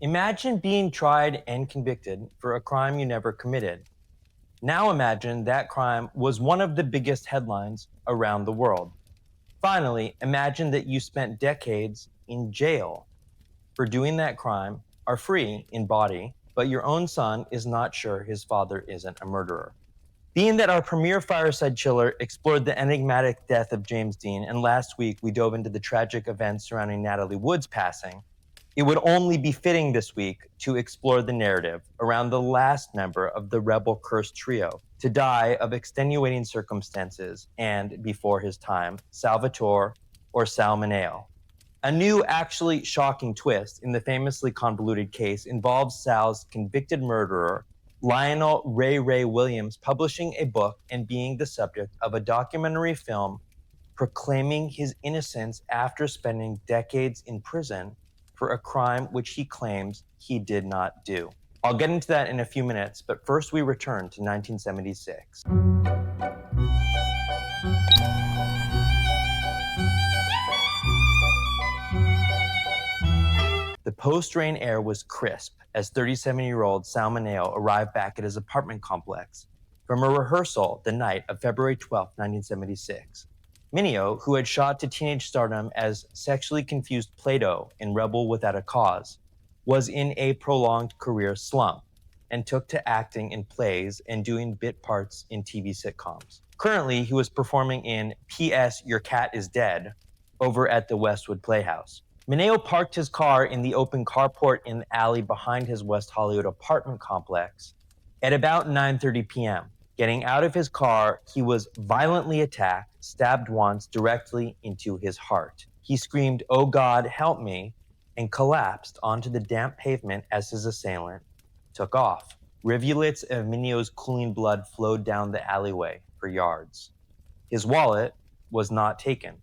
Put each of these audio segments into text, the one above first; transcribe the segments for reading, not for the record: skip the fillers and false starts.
Imagine being tried and convicted for a crime you never committed. Now imagine that crime was one of the biggest headlines around the world. Finally, imagine that you spent decades in jail for doing that crime, are free in body, but your own son is not sure his father isn't a murderer. Being that our premiere Fireside Chiller explored the enigmatic death of James Dean, and last week we dove into the tragic events surrounding Natalie Wood's passing, it would only be fitting this week to explore the narrative around the last member of the Rebel Cursed Trio to die of extenuating circumstances and before his time, Salvatore or Sal Mineo. A new, actually shocking twist in the famously convoluted case involves Sal's convicted murderer, Lionel Ray Williams, publishing a book and being the subject of a documentary film proclaiming his innocence after spending decades in prison for a crime which he claims he did not do. I'll get into that in a few minutes, but first we return to 1976. The post-rain air was crisp as 37-year-old Sal Mineo arrived back at his apartment complex from a rehearsal the night of February 12, 1976. Mineo, who had shot to teenage stardom as sexually confused Plato in Rebel Without a Cause, was in a prolonged career slump and took to acting in plays and doing bit parts in TV sitcoms. Currently, he was performing in P.S. Your Cat is Dead over at the Westwood Playhouse. Mineo parked his car in the open carport in the alley behind his West Hollywood apartment complex at about 9:30 p.m. Getting out of his car, he was violently attacked, stabbed once directly into his heart. He screamed, "Oh God, help me," and collapsed onto the damp pavement as his assailant took off. Rivulets of Mineo's cooling blood flowed down the alleyway for yards. His wallet was not taken.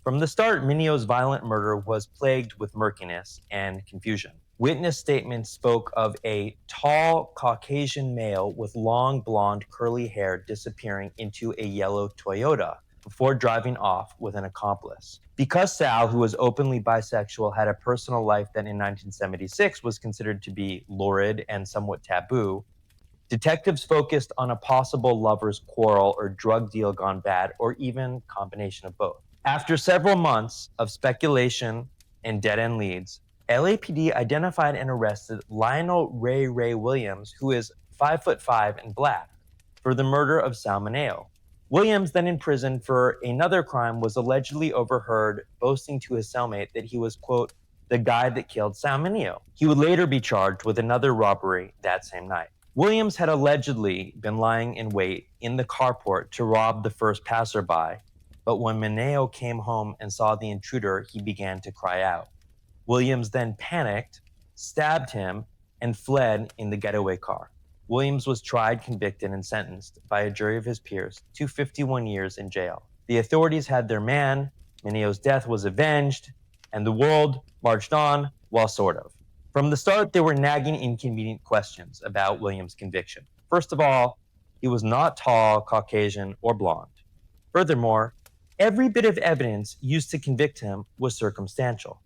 From the start, Mineo's violent murder was plagued with murkiness and confusion. Witness statements spoke of a tall Caucasian male with long blonde curly hair disappearing into a yellow Toyota before driving off with an accomplice. Because Sal, who was openly bisexual, had a personal life that in 1976 was considered to be lurid and somewhat taboo, detectives focused on a possible lover's quarrel or drug deal gone bad, or even combination of both. After several months of speculation and dead-end leads, LAPD identified and arrested Lionel Ray Williams, who is 5'5" and black, for the murder of Sal Mineo. Williams, then in prison for another crime, was allegedly overheard boasting to his cellmate that he was, quote, the guy that killed Sal Mineo. He would later be charged with another robbery that same night. Williams had allegedly been lying in wait in the carport to rob the first passerby, but when Mineo came home and saw the intruder, he began to cry out. Williams then panicked, stabbed him, and fled in the getaway car. Williams was tried, convicted, and sentenced by a jury of his peers to 51 years in jail. The authorities had their man, Mineo's death was avenged, and the world marched on, well, sort of. From the start, there were nagging, inconvenient questions about Williams' conviction. First of all, he was not tall, Caucasian, or blonde. Furthermore, every bit of evidence used to convict him was circumstantial.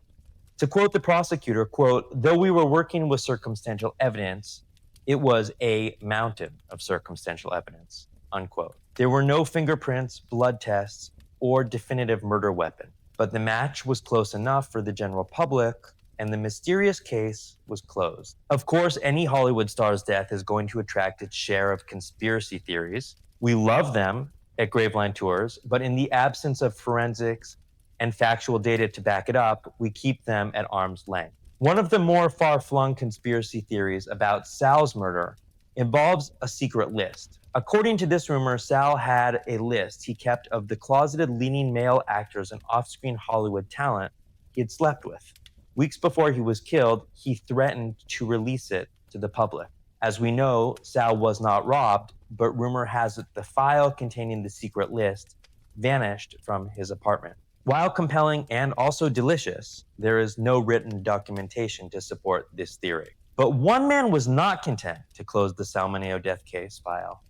To quote the prosecutor, quote, though we were working with circumstantial evidence, it was a mountain of circumstantial evidence, unquote. There were no fingerprints, blood tests, or definitive murder weapon, but the match was close enough for the general public, and the mysterious case was closed. Of course, any Hollywood star's death is going to attract its share of conspiracy theories. We love them at Graveline Tours, but in the absence of forensics and factual data to back it up, we keep them at arm's length. One of the more far-flung conspiracy theories about Sal's murder involves a secret list. According to this rumor, Sal had a list he kept of the closeted leading male actors and off-screen Hollywood talent he had slept with. Weeks before he was killed, he threatened to release it to the public. As we know, Sal was not robbed, but rumor has it the file containing the secret list vanished from his apartment. While compelling and also delicious, there is no written documentation to support this theory. But one man was not content to close the Sal Mineo death case file: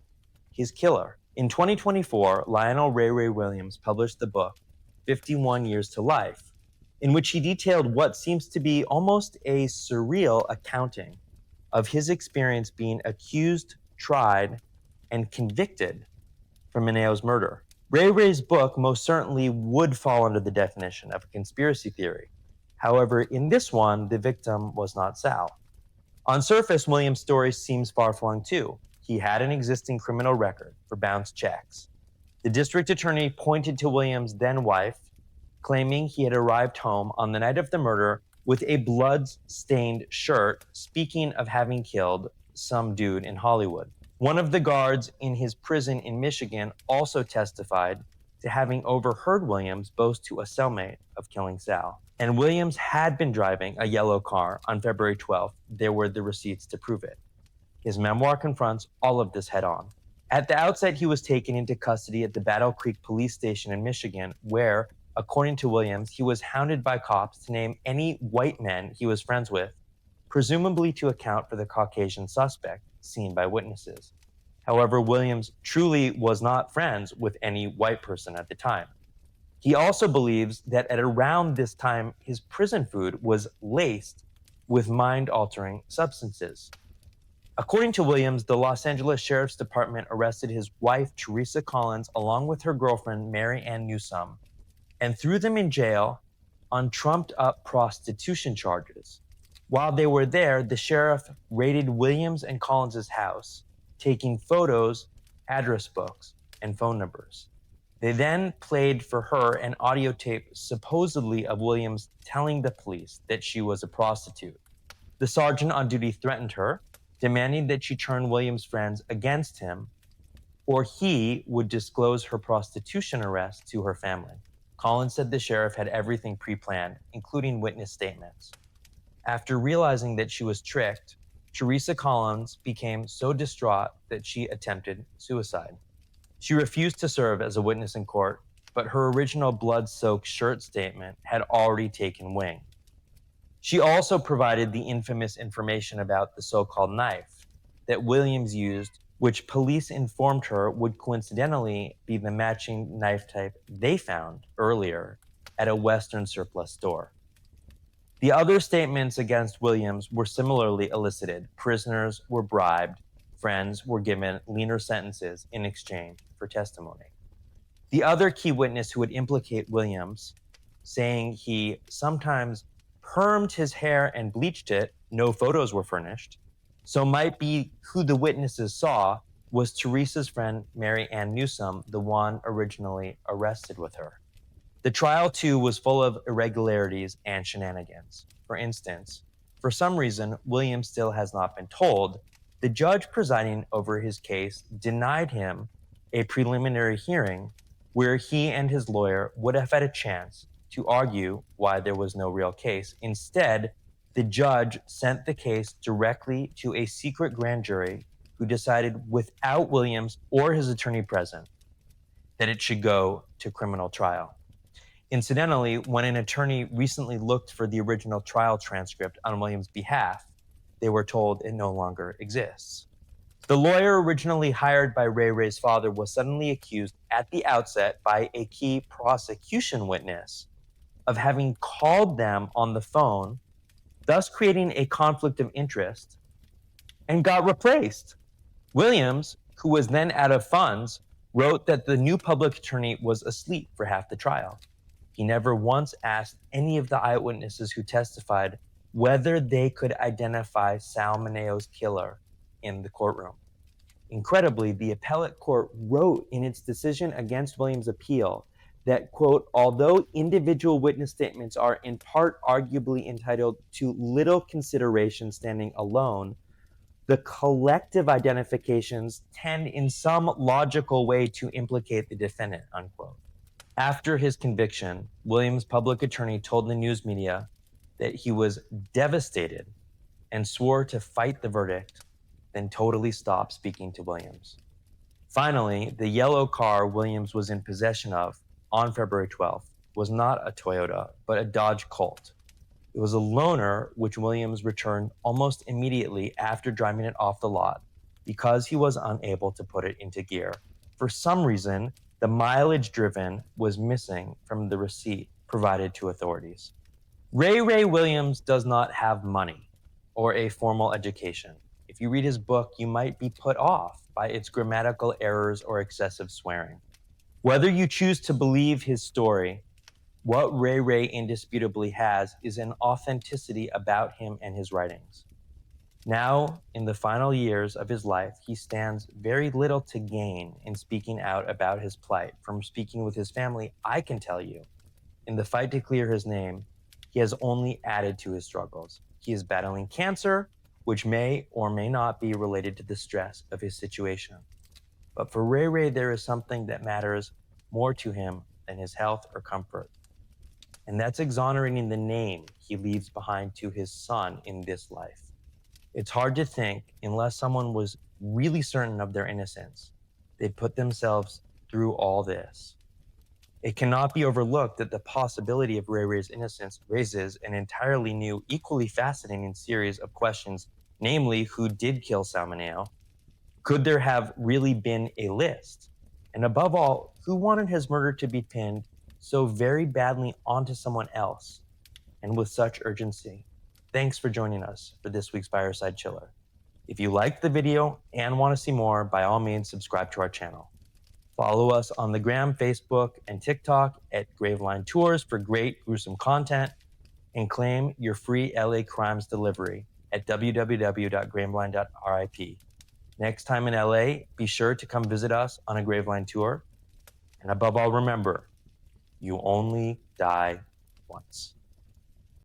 his killer. In 2024, Lionel Ray Williams published the book 51 Years to Life, in which he detailed what seems to be almost a surreal accounting of his experience being accused, tried, and convicted for Mineo's murder. Ray Ray's book most certainly would fall under the definition of a conspiracy theory. However, in this one, the victim was not Sal. On surface, Williams' story seems far-flung too. He had an existing criminal record for bounced checks. The district attorney pointed to Williams' then wife, claiming he had arrived home on the night of the murder with a blood-stained shirt, speaking of having killed some dude in Hollywood. One of the guards in his prison in Michigan also testified to having overheard Williams boast to a cellmate of killing Sal. And Williams had been driving a yellow car on February 12th. There were the receipts to prove it. His memoir confronts all of this head on. At the outset, he was taken into custody at the Battle Creek police station in Michigan, where, according to Williams, he was hounded by cops to name any white men he was friends with, presumably to account for the Caucasian suspect seen by witnesses. However, Williams truly was not friends with any white person at the time. He also believes that at around this time, his prison food was laced with mind-altering substances. According to Williams, the Los Angeles Sheriff's Department arrested his wife, Teresa Collins, along with her girlfriend, Mary Ann Newsome, and threw them in jail on trumped-up prostitution charges. While they were there, the sheriff raided Williams and Collins' house, taking photos, address books, and phone numbers. They then played for her an audio tape supposedly of Williams telling the police that she was a prostitute. The sergeant on duty threatened her, demanding that she turn Williams' friends against him, or he would disclose her prostitution arrest to her family. Collins said the sheriff had everything pre-planned, including witness statements. After realizing that she was tricked, Teresa Collins became so distraught that she attempted suicide. She refused to serve as a witness in court, but her original blood-soaked shirt statement had already taken wing. She also provided the infamous information about the so-called knife that Williams used, which police informed her would coincidentally be the matching knife type they found earlier at a Western surplus store. The other statements against Williams were similarly elicited. Prisoners were bribed. Friends were given leaner sentences in exchange for testimony. The other key witness who would implicate Williams, saying he sometimes permed his hair and bleached it, no photos were furnished, so might be who the witnesses saw, was Teresa's friend Mary Ann Newsome, the one originally arrested with her. The trial, too, was full of irregularities and shenanigans. For instance, for some reason Williams still has not been told, the judge presiding over his case denied him a preliminary hearing where he and his lawyer would have had a chance to argue why there was no real case. Instead, the judge sent the case directly to a secret grand jury who decided without Williams or his attorney present that it should go to criminal trial. Incidentally, when an attorney recently looked for the original trial transcript on Williams' behalf, they were told it no longer exists. The lawyer originally hired by Ray Ray's father was suddenly accused at the outset by a key prosecution witness of having called them on the phone, thus creating a conflict of interest, and got replaced. Williams, who was then out of funds, wrote that the new public attorney was asleep for half the trial. He never once asked any of the eyewitnesses who testified whether they could identify Sal Mineo's killer in the courtroom. Incredibly, the appellate court wrote in its decision against Williams' appeal that, quote, although individual witness statements are in part arguably entitled to little consideration standing alone, the collective identifications tend in some logical way to implicate the defendant, unquote. After his conviction, Williams' public attorney told the news media that he was devastated and swore to fight the verdict, then totally stopped speaking to Williams. Finally, the yellow car Williams was in possession of on February 12th was not a Toyota, but a Dodge Colt. It was a loaner, which Williams returned almost immediately after driving it off the lot because he was unable to put it into gear. For some reason, the mileage driven was missing from the receipt provided to authorities. Ray Ray Williams does not have money or a formal education. If you read his book, you might be put off by its grammatical errors or excessive swearing. Whether you choose to believe his story, what Ray Ray indisputably has is an authenticity about him and his writings. Now, in the final years of his life, he stands very little to gain in speaking out about his plight. From speaking with his family, I can tell you, in the fight to clear his name, he has only added to his struggles. He is battling cancer, which may or may not be related to the stress of his situation. But for Ray Ray, there is something that matters more to him than his health or comfort. And that's exonerating the name he leaves behind to his son in this life. It's hard to think, unless someone was really certain of their innocence, they'd put themselves through all this. It cannot be overlooked that the possibility of Ray Ray's innocence raises an entirely new, equally fascinating series of questions, namely, who did kill Sal Mineo? Could there have really been a list? And above all, who wanted his murder to be pinned so very badly onto someone else and with such urgency? Thanks for joining us for this week's Fireside Chiller. If you liked the video and want to see more, by all means, subscribe to our channel. Follow us on the Gram, Facebook, and TikTok at Graveline Tours for great gruesome content, and claim your free LA Crimes delivery at www.graveline.rip. Next time in LA, be sure to come visit us on a Graveline tour. And above all, remember, you only die once.